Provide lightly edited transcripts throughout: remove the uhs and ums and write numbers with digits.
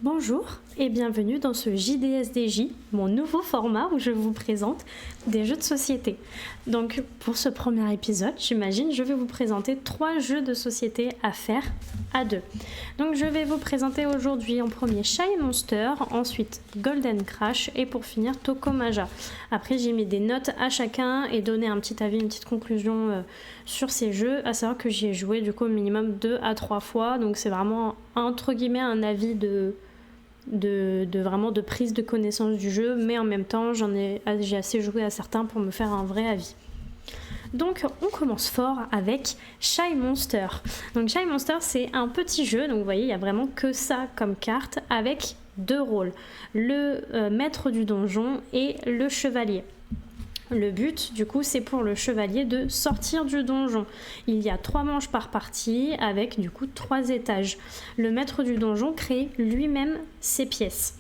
Bonjour et bienvenue dans ce JDSDJ, mon nouveau format où je vous présente des jeux de société. Donc pour ce premier épisode, j'imagine, je vais vous présenter 3 jeux de société à faire à 2. Donc je vais vous présenter aujourd'hui en premier Shy Monster, ensuite Golden Crash et pour finir Tokomaja. Après j'ai mis des notes à chacun et donné un petit avis, une petite conclusion sur ces jeux, à savoir que j'y ai joué du coup au minimum 2 à 3 fois, donc c'est vraiment entre guillemets un avis de vraiment de prise de connaissance du jeu, mais en même temps j'ai assez joué à certains pour me faire un vrai avis. Donc on commence fort avec Shy Monster. Donc Shy Monster c'est un petit jeu, donc vous voyez il y a vraiment que ça comme carte avec 2 rôles, le maître du donjon et le chevalier. Le but, du coup, c'est pour le chevalier de sortir du donjon. Il y a 3 manches par partie avec, du coup, 3 étages. Le maître du donjon crée lui-même ses pièces.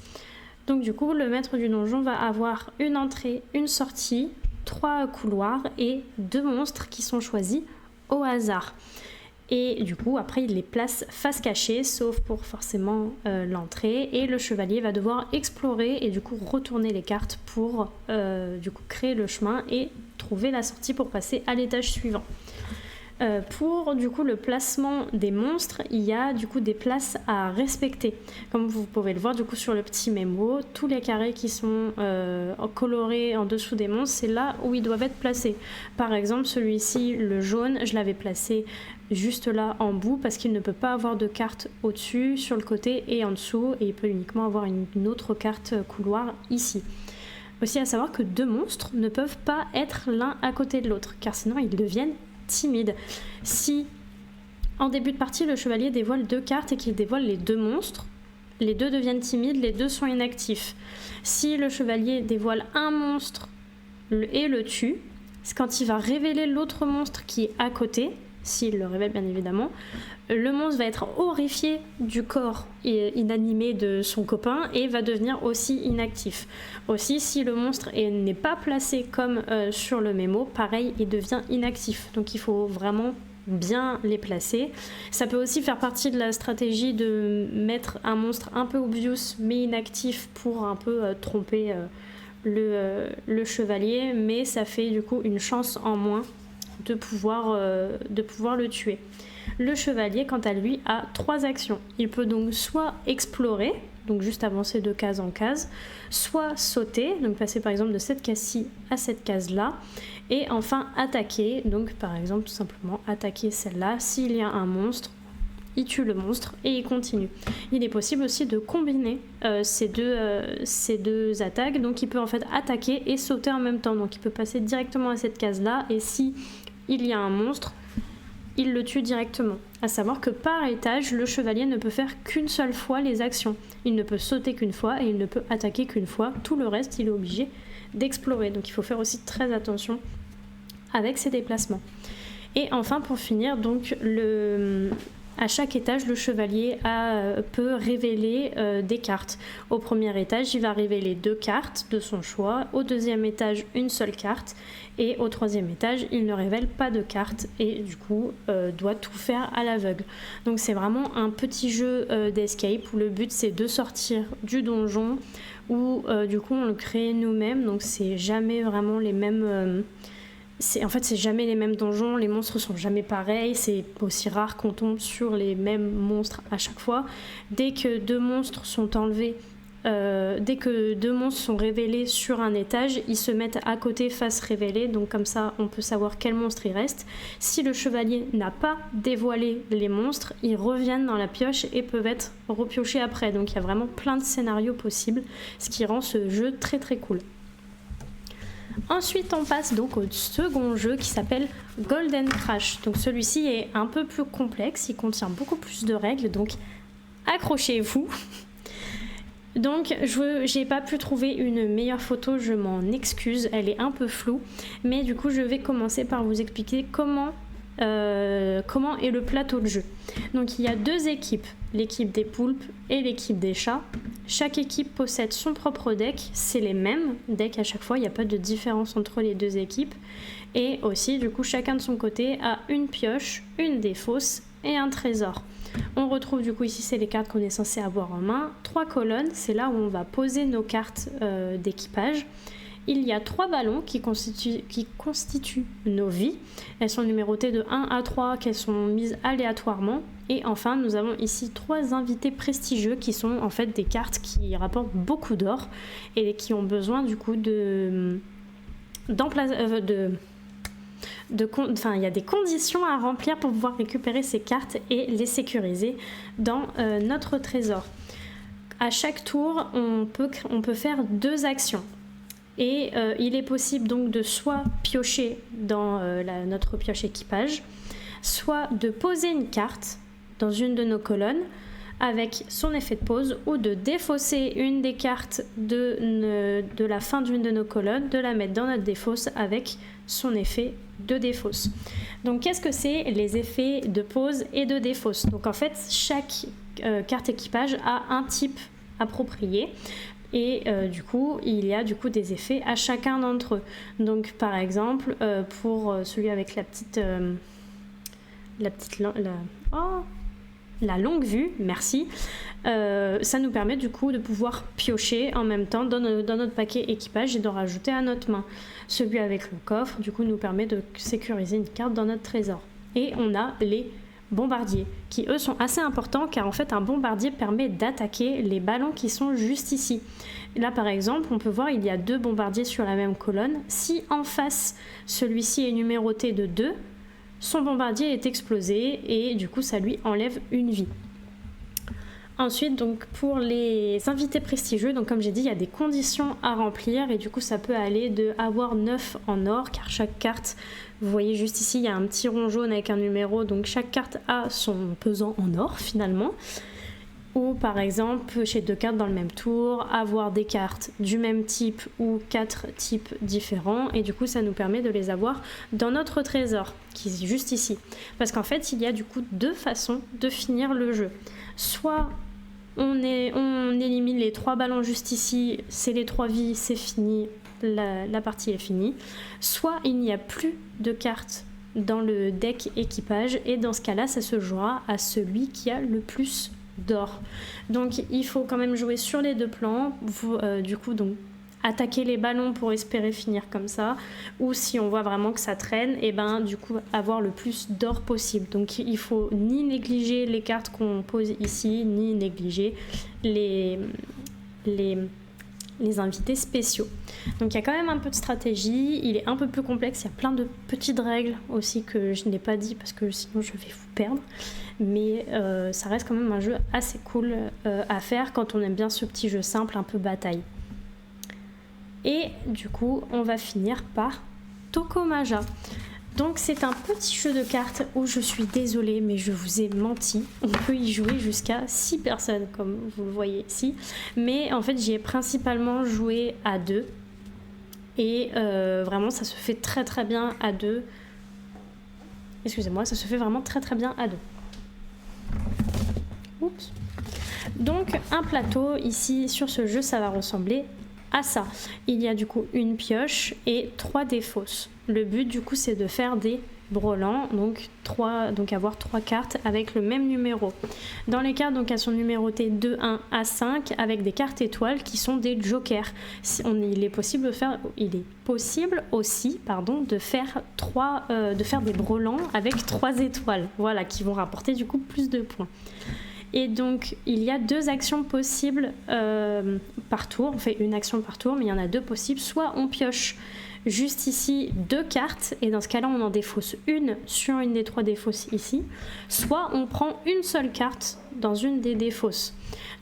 Donc, du coup, le maître du donjon va avoir une entrée, une sortie, 3 couloirs et 2 monstres qui sont choisis au hasard. Et du coup, après, il les place face cachée, sauf pour forcément l'entrée. Et le chevalier va devoir explorer et du coup retourner les cartes pour du coup créer le chemin et trouver la sortie pour passer à l'étage suivant. Pour du coup le placement des monstres, il y a du coup des places à respecter. Comme vous pouvez le voir du coup sur le petit mémo, tous les carrés qui sont colorés en dessous des monstres, c'est là où ils doivent être placés. Par exemple, celui-ci, le jaune, je l'avais placé juste là en bout parce qu'il ne peut pas avoir de carte au-dessus, sur le côté et en dessous, et il peut uniquement avoir une autre carte couloir ici. Aussi à savoir que 2 monstres ne peuvent pas être l'un à côté de l'autre, car sinon ils deviennent timide. Si en début de partie le chevalier dévoile 2 cartes et qu'il dévoile les 2 monstres, les 2 deviennent timides, les 2 sont inactifs. Si le chevalier dévoile un monstre et le tue, c'est quand il va révéler l'autre monstre qui est à côté, s'il le révèle bien évidemment, le monstre va être horrifié du corps inanimé de son copain et va devenir aussi inactif. Aussi, si le monstre n'est pas placé comme sur le mémo, pareil, il devient inactif. Donc il faut vraiment bien les placer. Ça peut aussi faire partie de la stratégie de mettre un monstre un peu obvious mais inactif pour un peu tromper le chevalier, mais ça fait du coup une chance en moins de pouvoir le tuer. Le chevalier, quant à lui, a 3 actions. Il peut donc soit explorer, donc juste avancer de case en case, soit sauter, donc passer par exemple de cette case-ci à cette case-là, et enfin attaquer, donc par exemple tout simplement attaquer celle-là. S'il y a un monstre, il tue le monstre et il continue. Il est possible aussi de combiner ces deux attaques, donc il peut en fait attaquer et sauter en même temps, donc il peut passer directement à cette case-là, et si il y a un monstre, il le tue directement. À savoir que par étage, le chevalier ne peut faire qu'une seule fois les actions. Il ne peut sauter qu'une fois et il ne peut attaquer qu'une fois. Tout le reste, il est obligé d'explorer. Donc il faut faire aussi très attention avec ses déplacements. Et enfin, pour finir, donc à chaque étage, le chevalier peut révéler des cartes. Au premier étage, il va révéler 2 cartes de son choix. Au deuxième étage, une seule carte. Et au troisième étage, il ne révèle pas de cartes et du coup doit tout faire à l'aveugle. Donc c'est vraiment un petit jeu d'escape où le but c'est de sortir du donjon, où du coup on le crée nous-mêmes. Donc c'est jamais vraiment les mêmes... c'est jamais les mêmes donjons, les monstres sont jamais pareils, c'est aussi rare qu'on tombe sur les mêmes monstres à chaque fois. Dès que 2 monstres sont enlevés, dès que 2 monstres sont révélés sur un étage, ils se mettent à côté face révélée, donc comme ça on peut savoir quel monstre il reste. Si le chevalier n'a pas dévoilé les monstres, ils reviennent dans la pioche et peuvent être repiochés après, donc il y a vraiment plein de scénarios possibles, ce qui rend ce jeu très très cool. Ensuite, on passe donc au second jeu qui s'appelle Golden Crash. Donc celui-ci est un peu plus complexe, il contient beaucoup plus de règles, donc accrochez-vous. Donc j'ai pas pu trouver une meilleure photo, je m'en excuse, elle est un peu floue, mais du coup je vais commencer par vous expliquer comment est le plateau de jeu. Donc il y a 2 équipes, l'équipe des poulpes et l'équipe des chats. Chaque équipe possède son propre deck, c'est les mêmes decks à chaque fois, il n'y a pas de différence entre les 2 équipes. Et aussi du coup chacun de son côté a une pioche, une défausse et un trésor. On retrouve du coup ici, c'est les cartes qu'on est censé avoir en main. 3 colonnes, c'est là où on va poser nos cartes d'équipage. Il y a 3 ballons qui constituent nos vies. Elles sont numérotées de 1 à 3, qu'elles sont mises aléatoirement. Et enfin, nous avons ici 3 invités prestigieux qui sont en fait des cartes qui rapportent beaucoup d'or et qui ont besoin du coup il y a des conditions à remplir pour pouvoir récupérer ces cartes et les sécuriser dans notre trésor. À chaque tour, on peut faire 2 actions. Et il est possible donc de soit piocher dans notre pioche équipage, soit de poser une carte dans une de nos colonnes avec son effet de pose, ou de défausser une des cartes de la fin d'une de nos colonnes, de la mettre dans notre défausse avec son effet de défausse. Donc qu'est-ce que c'est les effets de pose et de défausse? Donc en fait, chaque carte équipage a un type approprié. Et du coup, il y a du coup des effets à chacun d'entre eux. Donc par exemple, pour celui avec la longue vue, merci, ça nous permet du coup de pouvoir piocher en même temps dans notre paquet équipage et d'en rajouter à notre main. Celui avec le coffre, du coup, nous permet de sécuriser une carte dans notre trésor. Et on a les bombardiers, qui eux sont assez importants car en fait un bombardier permet d'attaquer les ballons qui sont juste ici. Là par exemple, on peut voir il y a 2 bombardiers sur la même colonne. Si en face celui-ci est numéroté de 2, son bombardier est explosé et du coup ça lui enlève une vie. Ensuite, donc pour les invités prestigieux, donc comme j'ai dit, il y a des conditions à remplir et du coup ça peut aller de avoir 9 en or, car chaque carte, vous voyez juste ici, il y a un petit rond jaune avec un numéro, donc chaque carte a son pesant en or finalement. Ou par exemple, chez 2 cartes dans le même tour, avoir des cartes du même type ou 4 types différents, et du coup ça nous permet de les avoir dans notre trésor, qui est juste ici. Parce qu'en fait, il y a du coup 2 façons de finir le jeu. Soit on élimine les 3 ballons juste ici, c'est les 3 vies, c'est fini, la partie est finie. Soit il n'y a plus de cartes dans le deck équipage, et dans ce cas-là, ça se jouera à celui qui a le plus d'or. Donc il faut quand même jouer sur les 2 plans, du coup donc attaquer les ballons pour espérer finir comme ça, ou si on voit vraiment que ça traîne, et ben du coup avoir le plus d'or possible. Donc il faut ni négliger les cartes qu'on pose ici, ni négliger les invités spéciaux. Donc il y a quand même un peu de stratégie, il est un peu plus complexe, il y a plein de petites règles aussi que je n'ai pas dit parce que sinon je vais vous perdre. Mais ça reste quand même un jeu assez cool à faire quand on aime bien ce petit jeu simple, un peu bataille. Et du coup, on va finir par Tokomaja. Donc c'est un petit jeu de cartes où je suis désolée, mais je vous ai menti. On peut y jouer jusqu'à 6 personnes, comme vous le voyez ici. Mais en fait, j'y ai principalement joué à 2. Et vraiment, ça se fait très très bien à 2. Excusez-moi, ça se fait vraiment très très bien à 2. Oups. Donc un plateau ici sur ce jeu, ça va ressembler à ça. Il y a du coup une pioche et 3 défausses. Le but du coup c'est de faire des brelans, donc avoir 3 cartes avec le même numéro. Dans les cartes, donc elles sont numérotées de 1 à 5 avec des cartes étoiles qui sont des jokers. Il est possible aussi de faire des brelans avec 3 étoiles, voilà, qui vont rapporter du coup plus de points. Et donc il y a 2 actions possibles par tour. On fait une action par tour, mais il y en a 2 possibles. Soit on pioche juste ici 2 cartes, et dans ce cas-là on en défausse une sur une des 3 défausses ici, soit on prend une seule carte dans une des défausses.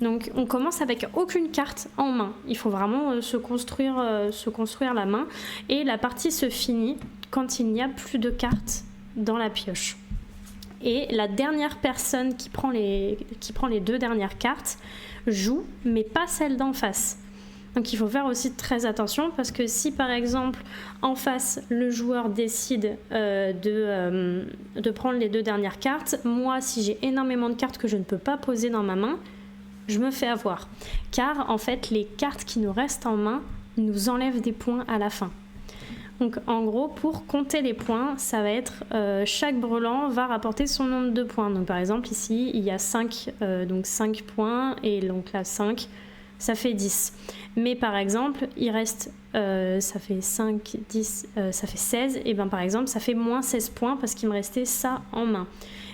Donc on commence avec aucune carte en main, il faut vraiment se construire la main, et la partie se finit quand il n'y a plus de cartes dans la pioche. Et la dernière personne qui prend les 2 dernières cartes joue, mais pas celle d'en face. Donc il faut faire aussi très attention, parce que si par exemple en face le joueur décide de prendre les 2 dernières cartes, moi si j'ai énormément de cartes que je ne peux pas poser dans ma main, je me fais avoir. Car en fait les cartes qui nous restent en main nous enlèvent des points à la fin. Donc en gros, pour compter les points, ça va être chaque brelan va rapporter son nombre de points. Donc par exemple ici, il y a 5 points et donc là 5, ça fait 10. Mais par exemple, il reste, ça fait 5, 10, ça fait 16, et bien par exemple, ça fait moins 16 points parce qu'il me restait ça en main.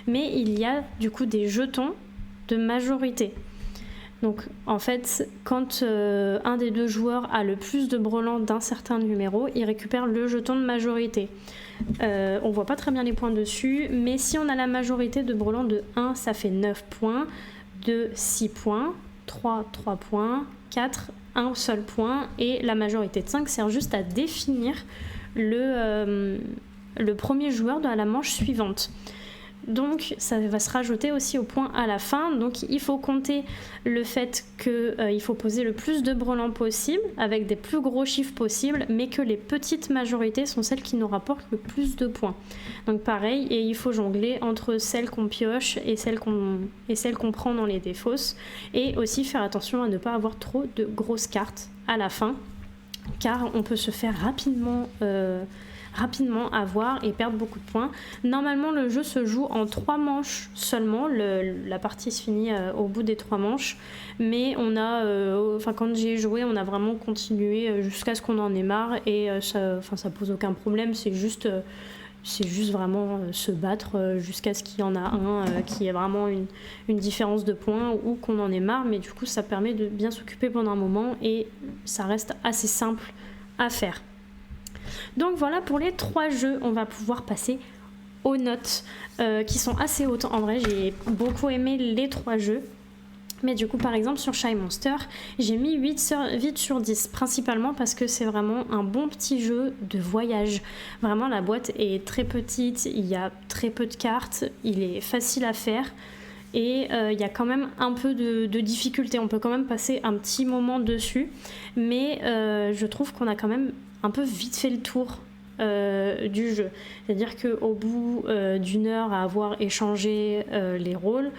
Mais il y a du coup des jetons de majorité. Donc en fait, quand un des deux joueurs a le plus de brelans d'un certain numéro, il récupère le jeton de majorité. On voit pas très bien les points dessus, mais si on a la majorité de brelans de 1, ça fait 9 points, 2, 6 points, 3 points, 4, un seul point, et la majorité de 5 sert juste à définir le premier joueur de la manche suivante. Donc ça va se rajouter aussi au point à la fin. Donc il faut compter le fait qu'il faut poser le plus de brelans possible avec des plus gros chiffres possibles, mais que les petites majorités sont celles qui nous rapportent le plus de points. Donc pareil, et il faut jongler entre celles qu'on pioche et celles qu'on prend dans les défausses, et aussi faire attention à ne pas avoir trop de grosses cartes à la fin, car on peut se faire rapidement avoir et perdre beaucoup de points. Normalement, le jeu se joue en 3 manches seulement. La partie se finit au bout des 3 manches. Mais on a, quand j'y ai joué, on a vraiment continué jusqu'à ce qu'on en ait marre. Et ça pose aucun problème. C'est juste vraiment se battre jusqu'à ce qu'il y en a un qui ait vraiment une différence de points ou qu'on en ait marre. Mais du coup, ça permet de bien s'occuper pendant un moment et ça reste assez simple à faire. Donc voilà pour les 3 jeux. On va pouvoir passer aux notes qui sont assez hautes. En vrai, j'ai beaucoup aimé les 3 jeux. Mais du coup, par exemple, sur Shy Monster, j'ai mis 8 sur 10, principalement parce que c'est vraiment un bon petit jeu de voyage. Vraiment, la boîte est très petite, il y a très peu de cartes, il est facile à faire. Et il y a quand même un peu de difficulté. On peut quand même passer un petit moment dessus. Mais je trouve qu'on a quand même un peu vite fait le tour du jeu. C'est-à-dire qu'au bout d'1 heure à avoir échangé les rôles,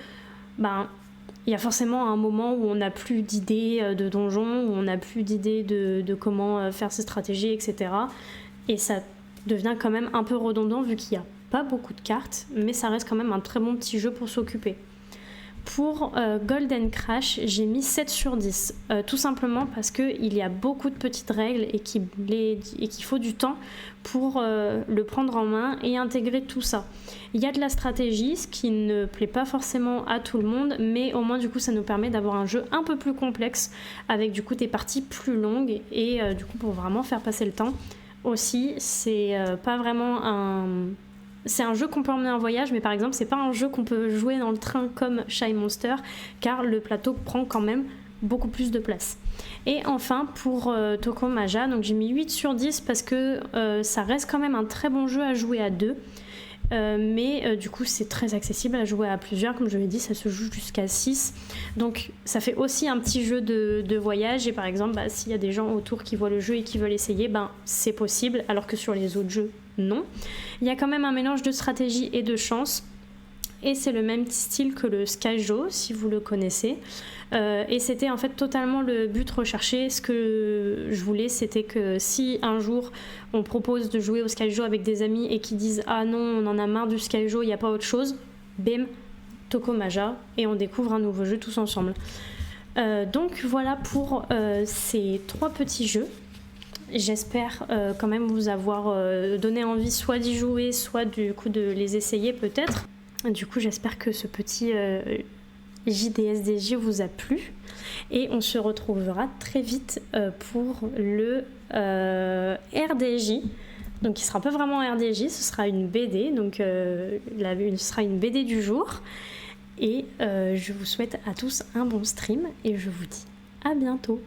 il y a forcément un moment où on n'a plus d'idées de donjons, où on n'a plus d'idées de comment faire ses stratégies, etc. Et ça devient quand même un peu redondant vu qu'il n'y a pas beaucoup de cartes, mais ça reste quand même un très bon petit jeu pour s'occuper. Pour Golden Crash, j'ai mis 7 sur 10, tout simplement parce qu'il y a beaucoup de petites règles et qu'il faut du temps pour le prendre en main et intégrer tout ça. Il y a de la stratégie, ce qui ne plaît pas forcément à tout le monde, mais au moins du coup ça nous permet d'avoir un jeu un peu plus complexe avec du coup des parties plus longues et du coup pour vraiment faire passer le temps. Aussi, c'est pas vraiment c'est un jeu qu'on peut emmener en voyage, mais par exemple, c'est pas un jeu qu'on peut jouer dans le train comme Shy Monster, car le plateau prend quand même beaucoup plus de place. Et enfin, pour Toko Maja, donc j'ai mis 8 sur 10 parce que ça reste quand même un très bon jeu à jouer à 2. Mais du coup c'est très accessible à jouer à plusieurs, comme je l'ai dit, ça se joue jusqu'à 6, donc ça fait aussi un petit jeu de voyage. Et par exemple s'il y a des gens autour qui voient le jeu et qui veulent essayer, c'est possible, alors que sur les autres jeux non. Il y a quand même un mélange de stratégie et de chance, et c'est le même style que le Skyjo si vous le connaissez, et c'était en fait totalement le but recherché. Ce que je voulais, c'était que si un jour on propose de jouer au Skyjo avec des amis et qui disent ah non on en a marre du Skyjo, il n'y a pas autre chose, bim, Toko Maja, et on découvre un nouveau jeu tous ensemble. Donc voilà pour ces 3 petits jeux. J'espère quand même vous avoir donné envie soit d'y jouer, soit du coup de les essayer peut-être. Du coup j'espère que ce petit JDSDJ vous a plu, et on se retrouvera très vite pour le RDJ. Donc il sera pas vraiment RDJ, ce sera une BD, donc ce sera une BD du jour. Et je vous souhaite à tous un bon stream et je vous dis à bientôt.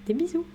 Des bisous.